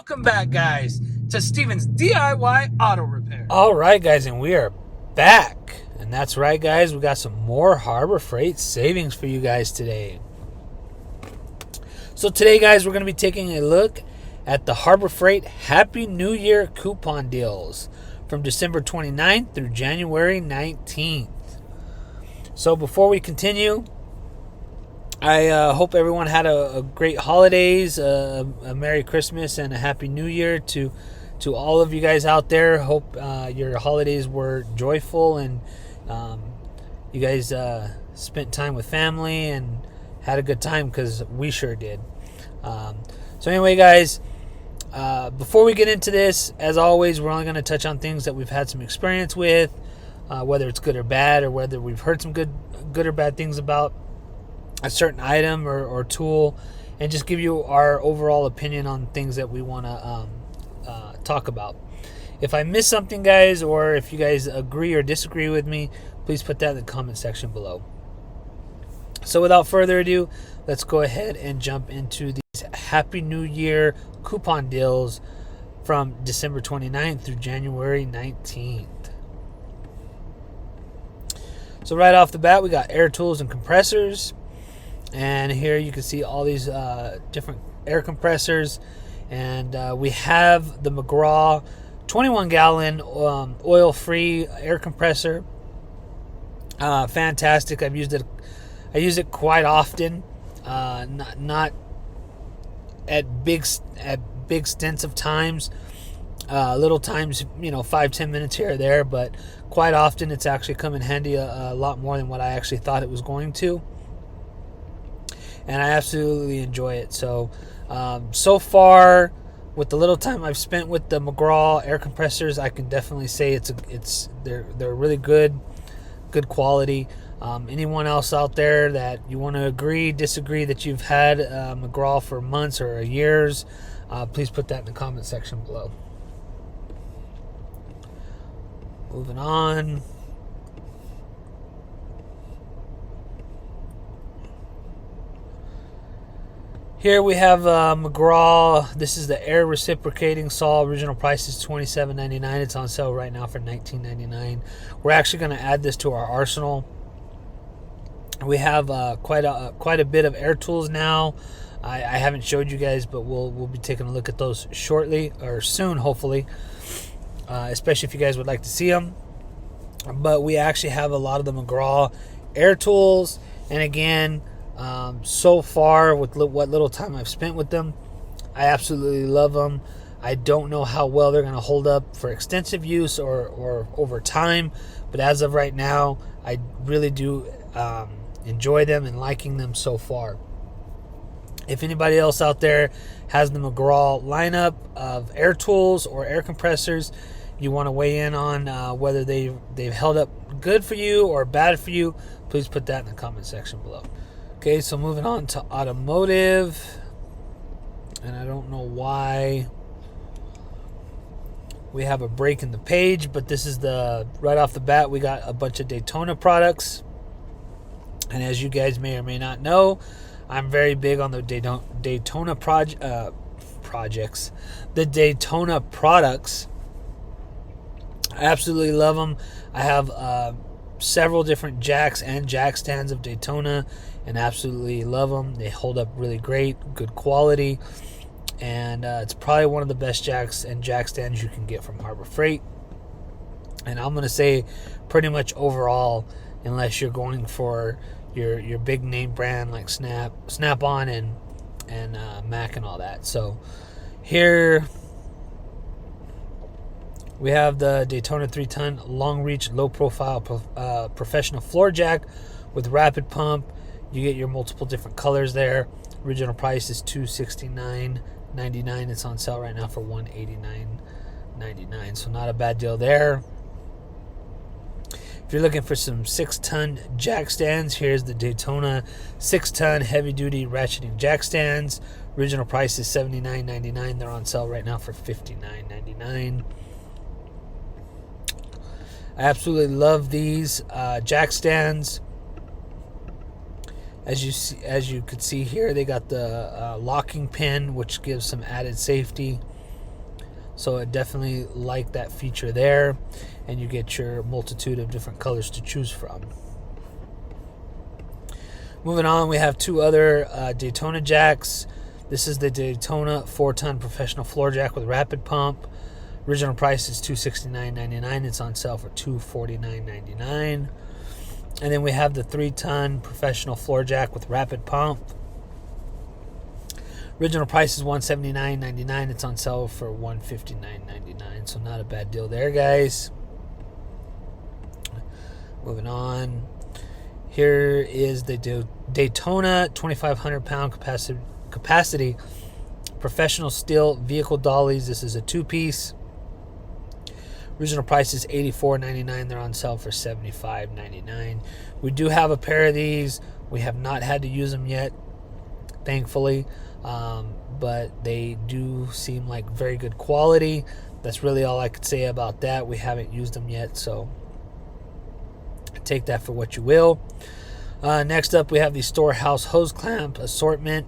Welcome back, guys, to Steven's DIY Auto Repair. All right, guys, and we are back. And that's right, guys, we got some more Harbor Freight savings for you guys today. So today, guys, we're going to be taking a look at the Harbor Freight Happy New Year coupon deals from December 29th through January 19th. So before we continue, I hope everyone had a great holidays, a Merry Christmas, and a Happy New Year to all of you guys out there. Hope your holidays were joyful and you guys spent time with family and had a good time, because we sure did. So anyway, guys, before we get into this, as always, we're only going to touch on things that we've had some experience with, whether it's good or bad, or whether we've heard some good or bad things about a certain item or tool, and just give you our overall opinion on things that we want to talk about. If I miss something, guys, or if you guys agree or disagree with me, please put that in the comment section below. So without further ado, let's go ahead and jump into these Happy New Year coupon deals from December 29th through January 19th. So right off the bat, we got air tools and compressors. And here you can see all these different air compressors. And we have the McGraw 21-gallon oil-free air compressor. Fantastic. I use it quite often. Not at big stints of times. Little times, 5-10 minutes here or there. But quite often, it's actually come in handy a lot more than what I actually thought it was going to. And I absolutely enjoy it. So far, with the little time I've spent with the McGraw air compressors, I can definitely say they're really good quality. Anyone else out there that you want to agree, disagree, that you've had McGraw for months or years, please put that in the comment section below. Moving on. Here we have McGraw. This is the air reciprocating saw. Original price is $27.99. It's on sale right now for $19.99. We're actually going to add this to our arsenal. We have quite a bit of air tools now. I haven't showed you guys, but we'll be taking a look at those shortly, or soon, hopefully. Especially if you guys would like to see them. But we actually have a lot of the McGraw air tools, and again, so far with what little time I've spent with them, I absolutely love them. I don't know how well they're going to hold up for extensive use or over time, but as of right now, I really do enjoy them and liking them so far. If anybody else out there has the McGraw lineup of air tools or air compressors, you want to weigh in on whether they've held up good for you or bad for you, please put that in the comment section below. Okay, so moving on to automotive, and I don't know why we have a break in the page, but this is right off the bat, we got a bunch of Daytona products. And as you guys may or may not know, I'm very big on the Daytona projects. The Daytona products, I absolutely love them. I have several different jacks and jack stands of Daytona, and absolutely love them. They hold up really great, good quality, and it's probably one of the best jacks and jack stands you can get from Harbor Freight. And I'm going to say pretty much overall, unless you're going for your big name brand like Snap-on and Mac and all that. So here we have the Daytona 3-ton long reach, low profile professional floor jack with rapid pump. You get your multiple different colors there. Original price is $269.99. It's on sale right now for $189.99. So not a bad deal there. If you're looking for some 6-ton jack stands, here's the Daytona 6-ton heavy-duty ratcheting jack stands. Original price is $79.99. They're on sale right now for $59.99. I absolutely love these jack stands. As you could see here, they got the locking pin, which gives some added safety. So I definitely like that feature there, and you get your multitude of different colors to choose from. Moving on, we have two other Daytona jacks. This is the Daytona 4-ton professional floor jack with rapid pump. Original price is $269.99. It's on sale for $249.99. And then we have the 3-ton professional floor jack with rapid pump. Original price is $179.99. It's on sale for $159.99. So not a bad deal there, guys. Moving on. Here is the Daytona 2,500 pound capacity professional steel vehicle dollies. This is a 2-piece. Original price is $84.99. They're on sale for $75.99. We do have a pair of these. We have not had to use them yet, thankfully, but they do seem like very good quality. That's really all I could say about that. We haven't used them yet, so take that for what you will. Next up, we have the Storehouse hose clamp assortment.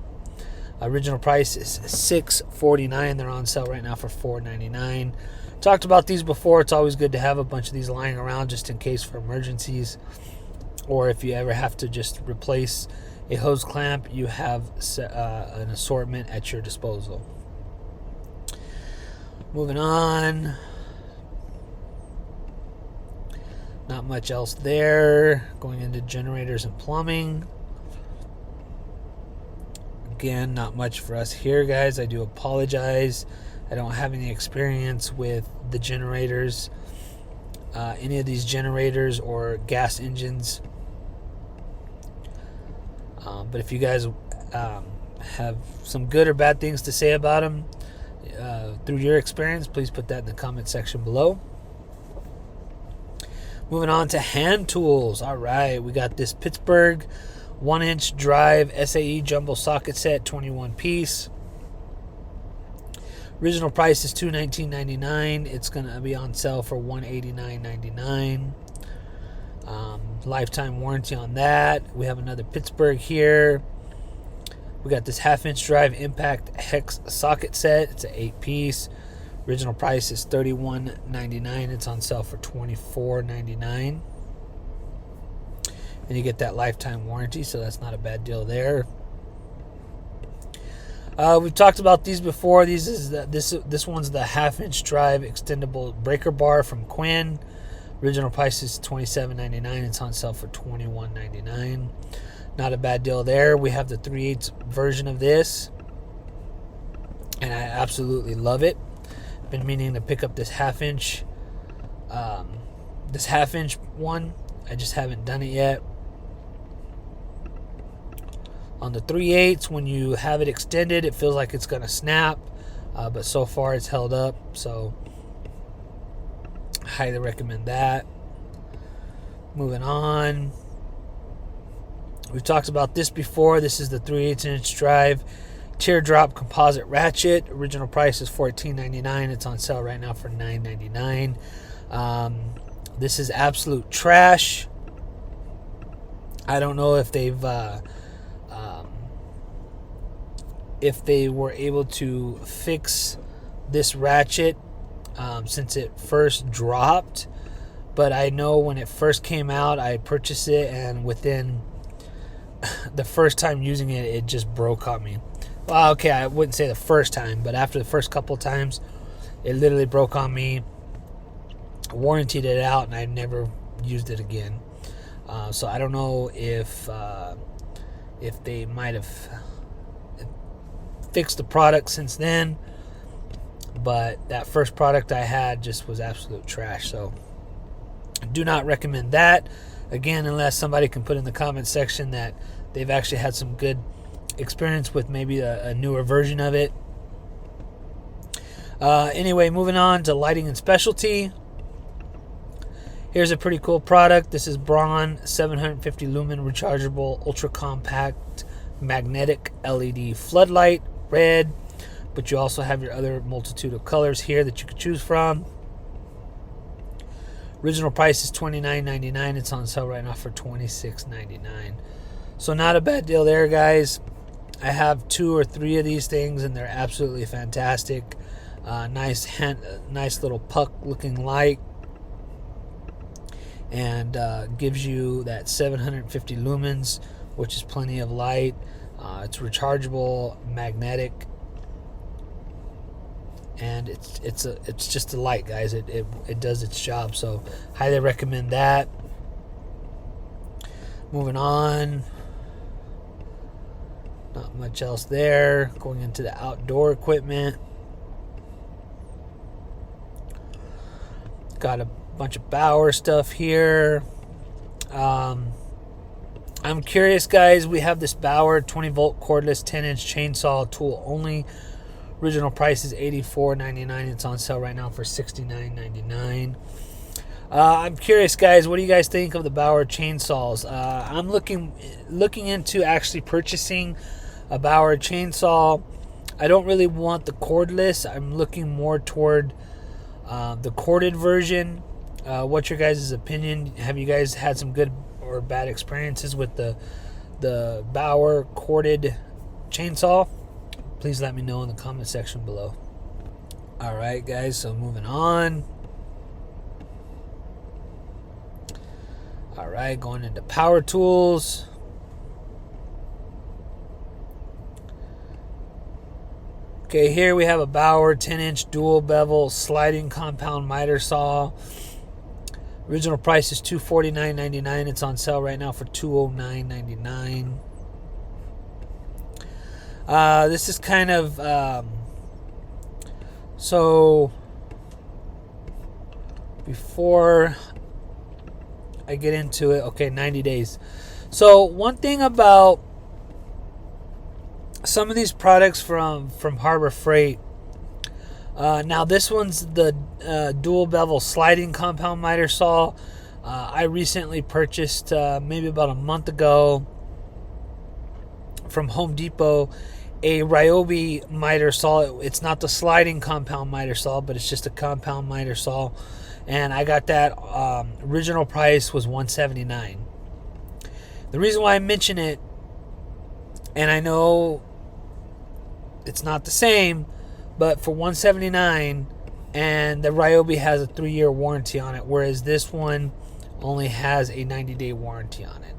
Original price is $649. They're on sale right now for $499. Talked about these before. It's always good to have a bunch of these lying around just in case for emergencies, or if you ever have to just replace a hose clamp, you have an assortment at your disposal. Moving on. Not much else there. Going into generators and plumbing. Again, not much for us here, guys. I do apologize. I don't have any experience with the generators, any of these generators or gas engines. But if you guys have some good or bad things to say about them through your experience, please put that in the comment section below. Moving on to hand tools. All right, we got this Pittsburgh 1-inch drive SAE jumbo socket set, 21 piece. Original price is $219.99. It's going to be on sale for $189.99. Lifetime warranty on that. We have another Pittsburgh here. We got this 1/2-inch drive impact hex socket set. It's an 8-piece. Original price is $31.99. It's on sale for $24.99. And you get that lifetime warranty, so that's not a bad deal there. We've talked about these before. This one's the 1/2-inch drive extendable breaker bar from Quinn. Original price is $27.99. It's on sale for $21.99. Not a bad deal there. We have the 3/8 version of this, and I absolutely love it. Been meaning to pick up this 1/2-inch, one. I just haven't done it yet. On the 3/8, when you have it extended, it feels like it's going to snap, but so far it's held up, so highly recommend that. Moving on. We've talked about this before. This is the 3/8-inch drive teardrop composite ratchet. Original price is $14.99. It's on sale right now for $9.99. This is absolute trash. I don't know if if they were able to fix this ratchet since it first dropped, but I know when it first came out, I purchased it, and within the first time using it, it just broke on me. Well, okay, I wouldn't say the first time, but after the first couple of times, it literally broke on me. I warrantied it out, and I never used it again. So I don't know if they might have fixed the product since then, but that first product I had just was absolute trash. So I do not recommend that. Again, unless somebody can put in the comment section that they've actually had some good experience with maybe a newer version of it. Anyway, moving on to lighting and specialty. Here's a pretty cool product. This is Braun 750 lumen rechargeable ultra compact magnetic LED floodlight, red, but you also have your other multitude of colors here that you could choose from. Original price is $29.99. It's on sale right now for $26.99. So not a bad deal there, guys. I have 2 or 3 of these things, and they're absolutely fantastic. Nice little puck looking light, and gives you that 750 lumens, which is plenty of light. It's rechargeable, magnetic, and it's just a light, guys. It does its job, so highly recommend that. Moving on, not much else there. Going into the outdoor equipment, got a bunch of Bauer stuff here. I'm curious, guys. We have this Bauer 20-volt cordless 10-inch chainsaw tool only. Original price is $84.99. It's on sale right now for $69.99. I'm curious, guys. What do you guys think of the Bauer chainsaws? I'm looking into actually purchasing a Bauer chainsaw. I don't really want the cordless. I'm looking more toward the corded version. What's your guys' opinion? Have you guys had some good or bad experiences with the Bauer corded chainsaw? Please let me know in the comment section below. All right, guys, so moving on. All right, going into power tools. Okay, here we have a Bauer 10-inch dual bevel sliding compound miter saw. Original price is $249.99. It's on sale right now for $209.99. This is kind of so before I get into it, okay, 90 days. So one thing about some of these products from Harbor Freight, now this one's the dual bevel sliding compound miter saw. I recently purchased maybe about a month ago from Home Depot a Ryobi miter saw. It's not the sliding compound miter saw, but it's just a compound miter saw, and I got that. Original price was $179. The reason why I mention it, and I know it's not the same, but for $179, and the Ryobi has a 3-year warranty on it, whereas this one only has a 90-day warranty on it.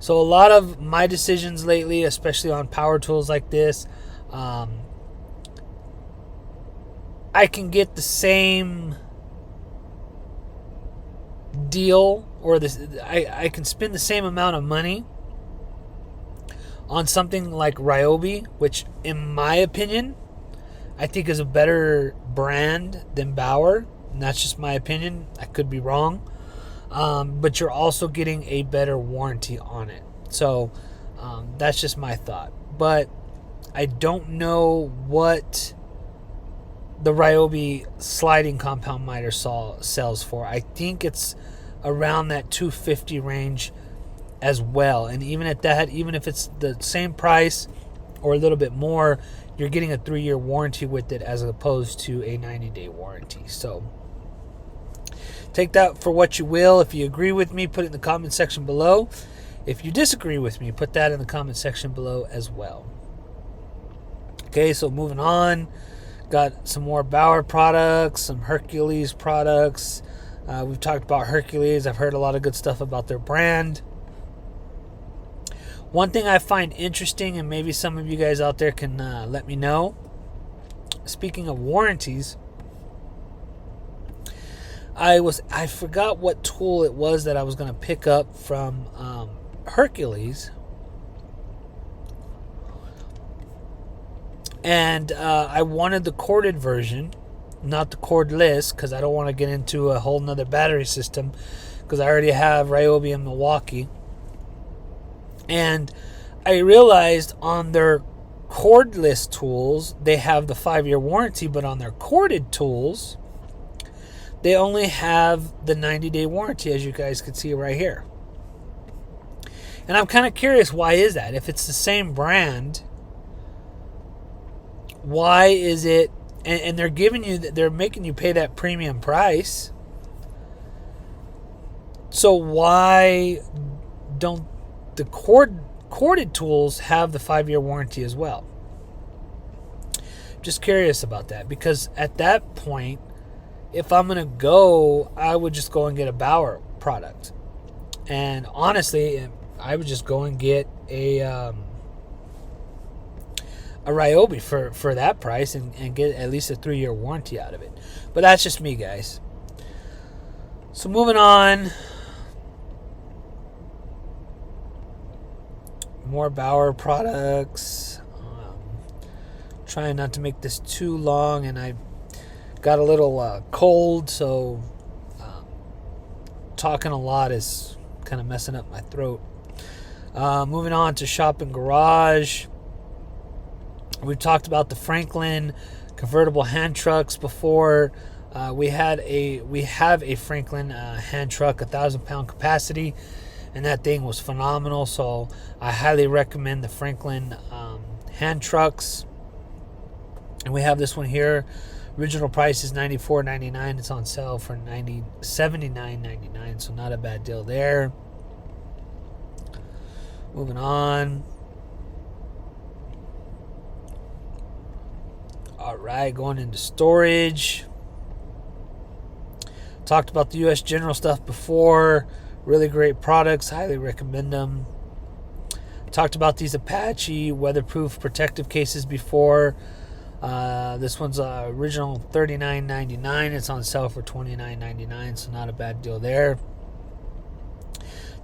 So a lot of my decisions lately, especially on power tools like this, I can get the same deal, or this, I can spend the same amount of money on something like Ryobi, which in my opinion, I think is a better brand than Bauer. And that's just my opinion. I could be wrong. But you're also getting a better warranty on it. So that's just my thought. But I don't know what the Ryobi sliding compound miter saw sells for. I think it's around that $250 range as well. And even at that, even if it's the same price or a little bit more, you're getting a 3-year warranty with it as opposed to a 90-day warranty. So take that for what you will. If you agree with me, put it in the comment section below. If you disagree with me, put that in the comment section below as well. Okay, so moving on. Got some more Bauer products, some Hercules products. We've talked about Hercules. I've heard a lot of good stuff about their brand. One thing I find interesting, and maybe some of you guys out there can let me know. Speaking of warranties, I forgot what tool it was that I was going to pick up from Hercules, and I wanted the corded version, not the cordless, because I don't want to get into a whole nother battery system, because I already have Ryobi in Milwaukee. And I realized on their cordless tools they have the 5-year warranty, but on their corded tools they only have the 90-day warranty, as you guys can see right here. And I'm kind of curious, why is that? If it's the same brand, why is it? And they're making you pay that premium price. So why don't the corded tools have the 5-year warranty as well? Just curious about that, because at that point, if I'm going to go, I would just go and get a Bauer product. And honestly, I would just go and get a Ryobi for that price and get at least a 3-year warranty out of it. But that's just me, guys. So moving on. More Bauer products. Trying not to make this too long, and I got a little cold, so talking a lot is kind of messing up my throat. Moving on to Shop and Garage. We've talked about the Franklin convertible hand trucks before. We have a Franklin hand truck, 1,000-pound capacity, and that thing was phenomenal. So I highly recommend the Franklin hand trucks. And we have this one here. Original price is $94.99. It's on sale for $79.99. So not a bad deal there. Moving on. All right, going into storage. Talked about the U.S. General stuff before. Really great products. Highly recommend them. Talked about these Apache weatherproof protective cases before. This one's original $39.99. It's on sale for $29.99, so not a bad deal there.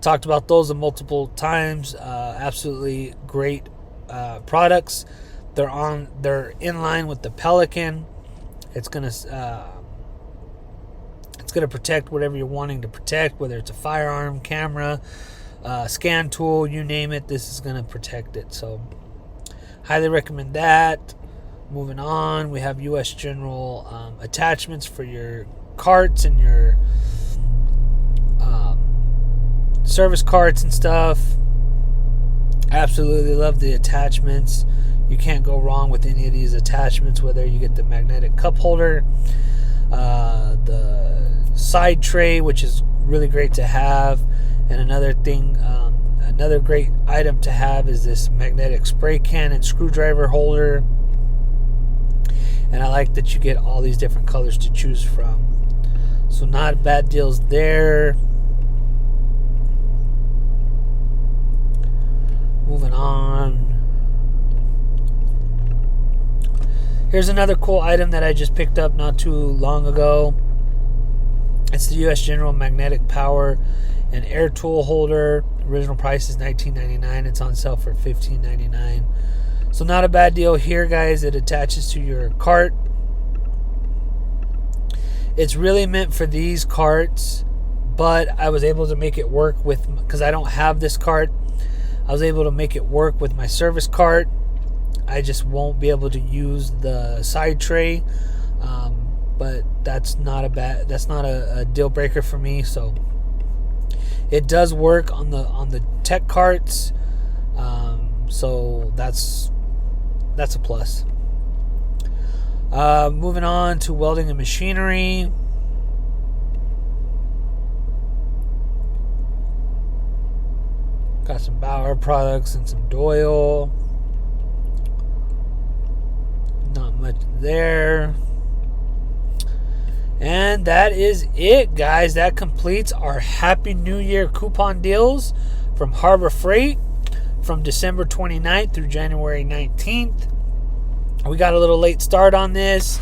Talked about those multiple times. Absolutely great products. They're in line with the Pelican. It's gonna protect whatever you're wanting to protect, whether it's a firearm, camera, scan tool, you name it. This is gonna protect it. So highly recommend that. Moving on, we have U.S. General attachments for your carts and your service carts and stuff. Absolutely love the attachments. You can't go wrong with any of these attachments, whether you get the magnetic cup holder, the side tray, which is really great to have, and another great item to have is this magnetic spray can and screwdriver holder. And I like that you get all these different colors to choose from. So not bad deals there. Moving on. Here's another cool item that I just picked up not too long ago. It's the U.S. General magnetic power and air tool holder. Original price is $19.99. It's on sale for $15.99. So not a bad deal here, guys. It attaches to your cart. It's really meant for these carts, but I was able to make it work with, because I don't have this cart, I was able to make it work with my service cart. I just won't be able to use the side tray, but that's not a deal breaker for me. So it does work on the tech carts, so that's a plus. Moving on to welding and machinery. Got some Bauer products and some Doyle. Not much there. And that is it, guys. That completes our Happy New Year coupon deals from Harbor Freight from December 29th through January 19th. We got a little late start on this.